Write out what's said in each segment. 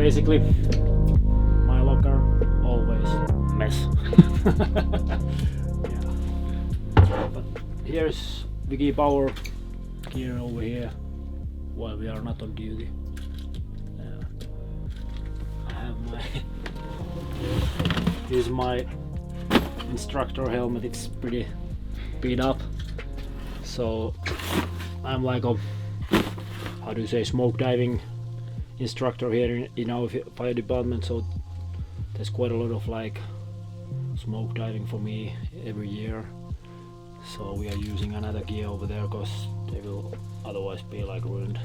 basically, my locker always mess. Yeah. But here's we keep our gear over here while we are not on duty. I have my this is my instructor helmet. It's pretty beat up, so I'm like a, how do you say, smoke diving instructor here in our fire department, so there's quite a lot of like smoke diving for me every year, so we are using another gear over there because they will otherwise be like ruined.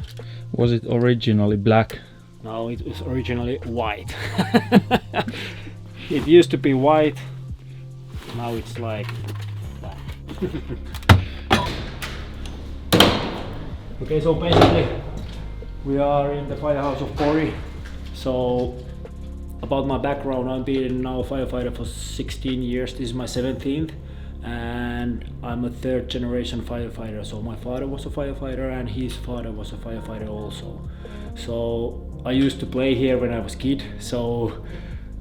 Was it originally black? No, it was originally white. It used to be white, now it's like black. Okay, so basically we are in the firehouse of Pori. So about my background, I've been now a firefighter for 16 years. This is my 17th, and I'm a third generation firefighter. So my father was a firefighter and his father was a firefighter also. So I used to play here when I was a kid, so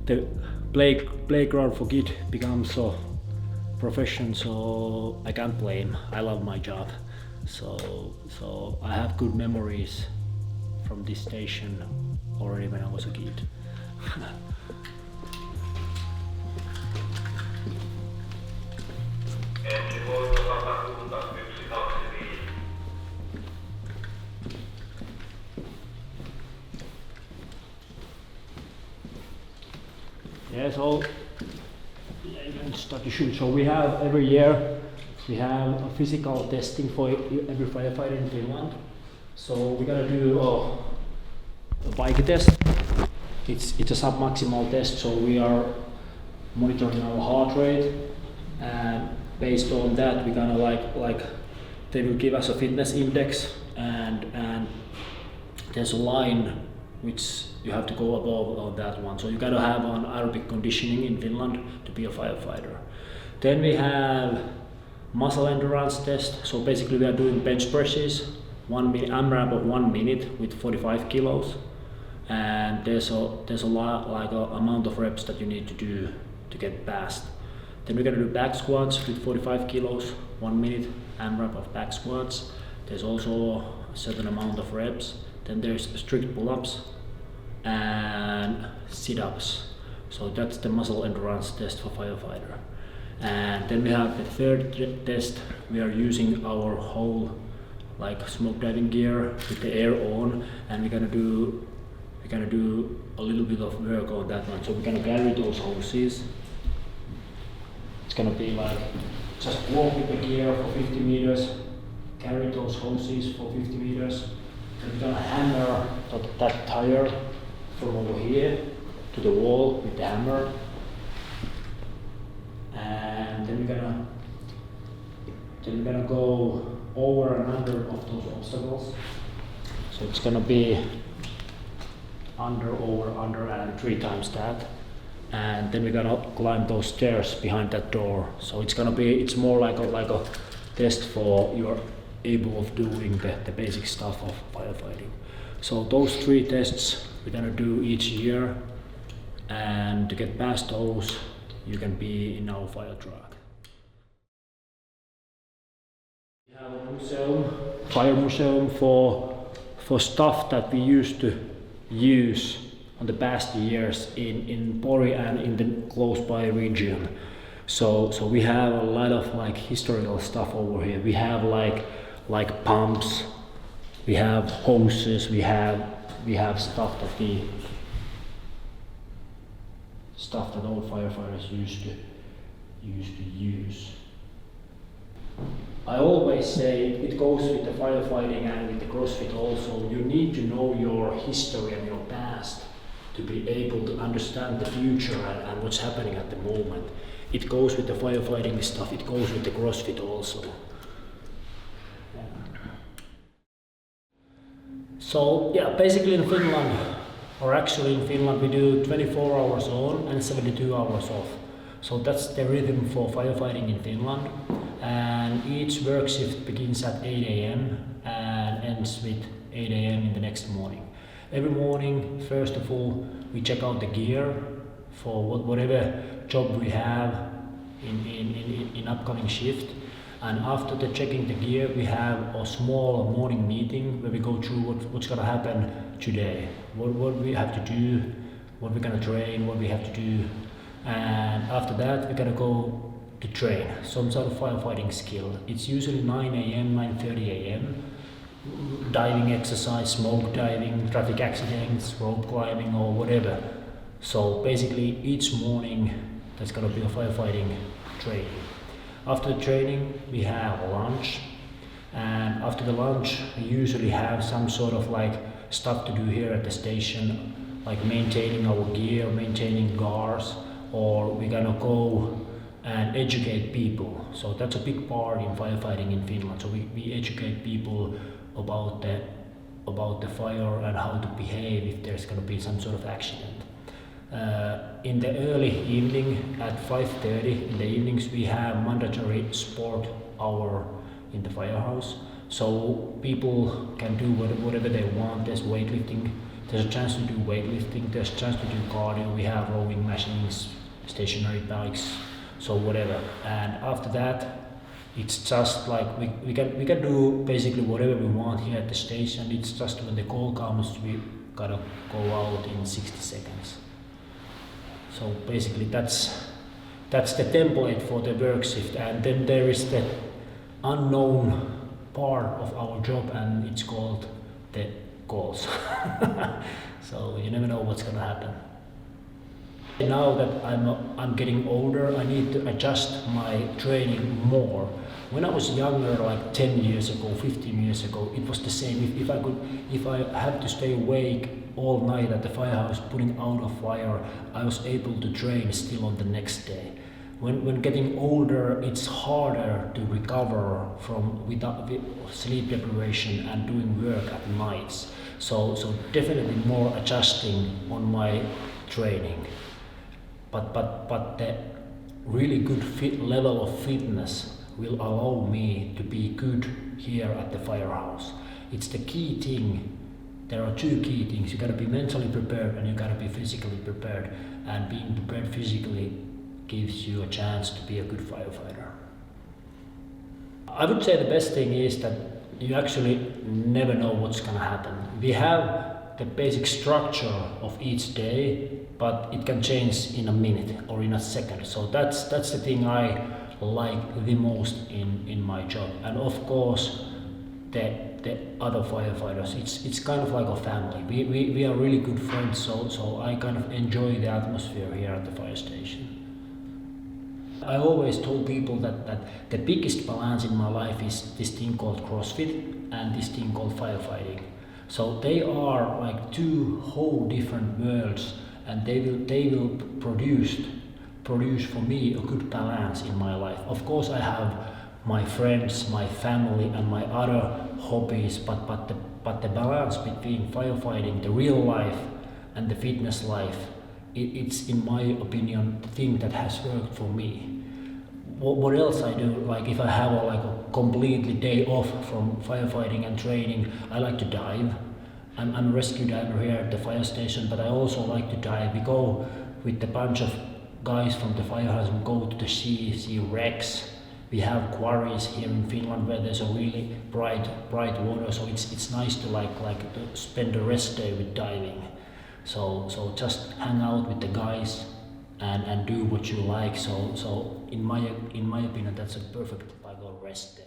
the playground for kid becomes a profession, so I can't blame. I love my job. So I have good memories from this station already when I was a kid. Yeah, so you can start to shoot. So we have every year we have a physical testing for every firefighter in Finland. So we're gonna do a bike test. It's a sub-maximal test, so we are monitoring our heart rate, and based on that we're gonna like they will give us a fitness index, and there's a line which you have to go above on that one. So you gotta have an aerobic conditioning in Finland to be a firefighter. Then we have muscle endurance test. So basically we are doing bench presses, 1 minute AMRAP of 1 minute with 45 kilos, and there's a lot, like a amount of reps that you need to do to get past. Then we're gonna do back squats with 45 kilos, 1 minute AMRAP of back squats. There's also a certain amount of reps. Then there's strict pull-ups and sit-ups. So that's the muscle endurance test for firefighter. And then we have the third test. We are using our whole like smoke diving gear with the air on, and we're gonna do a little bit of work on that one. So we're gonna carry those hoses. It's gonna be like just walk with the gear for 50 meters, carry those hoses for 50 meters. Then we're gonna hammer that tire from over here to the wall with the hammer. And then we're gonna go over and under of those obstacles. So it's gonna be under, over, under, and 3 times that. And then we're gonna climb those stairs behind that door. So it's more like a test for you're able of doing the basic stuff of firefighting. So those 3 tests we're gonna do each year, and to get past those you can be in our fire truck. We have a museum, fire museum for stuff that we used to use on the past years in Pori and in the close by region. So we have a lot of like historical stuff over here. We have like pumps, we have hoses, we have stuff that old firefighters used to use. I always say it goes with the firefighting and with the CrossFit also. You need to know your history and your past to be able to understand the future and what's happening at the moment. It goes with the firefighting stuff, it goes with the CrossFit also. So yeah, basically in Finland we do 24 hours on and 72 hours off. So that's the rhythm for firefighting in Finland. And each work shift begins at 8 AM and ends with 8 AM in the next morning. Every morning, first of all, we check out the gear for whatever job we have in upcoming shift. And after the checking the gear, we have a small morning meeting where we go through what's gonna happen today, what we have to do, what we're gonna train, what we have to do. And after that, we're gonna go to train some sort of firefighting skill. It's usually 9 a.m., 9:30 a.m. Diving exercise, smoke diving, traffic accidents, rope climbing, or whatever. So basically, each morning there's gonna be a firefighting training. After the training, we have lunch, and after the lunch, we usually have some sort of like stuff to do here at the station, like maintaining our gear, maintaining guards, or we're gonna go and educate people. So that's a big part in firefighting in Finland. So we educate people about the fire and how to behave if there's gonna be some sort of accident. In the early evening at 5:30 in the evenings, we have mandatory sport hour in the firehouse. So people can do whatever they want. There's weightlifting, there's a chance to do weightlifting, there's a chance to do cardio, we have rowing machines, stationary bikes, so whatever. And after that, it's just like we can do basically whatever we want here at the station. It's just when the call comes, we gotta go out in 60 seconds. So basically that's the template for the work shift. And then there is the unknown part of our job, and it's called the calls. So you never know what's gonna happen. Now that I'm getting older, I need to adjust my training more. When I was younger, like 10 years ago, 15 years ago, it was the same. If I had to stay awake all night at the firehouse putting out a fire, I was able to train still on the next day. When getting older, it's harder to recover from without sleep deprivation and doing work at nights. So definitely more adjusting on my training. But the really good level of fitness will allow me to be good here at the firehouse. It's the key thing. There are two key things. You gotta be mentally prepared and you gotta be physically prepared. And being prepared physically gives you a chance to be a good firefighter. I would say the best thing is that you actually never know what's gonna happen. We have the basic structure of each day, but it can change in a minute or in a second. So that's the thing I like the most in my job. And of course, the other firefighters, it's kind of like a family. We are really good friends, so I kind of enjoy the atmosphere here at the fire station. I always told people that the biggest balance in my life is this thing called CrossFit and this thing called firefighting. So they are like two whole different worlds, and they will produce for me a good balance in my life. Of course, I have my friends, my family, and my other hobbies, but the balance between firefighting, the real life, and the fitness life, it's in my opinion the thing that has worked for me. What else I do, like if I have a completely day off from firefighting and training, I like to dive. I'm a rescue diver here at the fire station, but I also like to dive. We go with a bunch of guys from the firehouse, we go to the sea, see wrecks. We have quarries here in Finland where there's a really bright water, so it's nice to to spend a rest day with diving. So just hang out with the guys and do what you like. So in my opinion, that's a perfect rest day.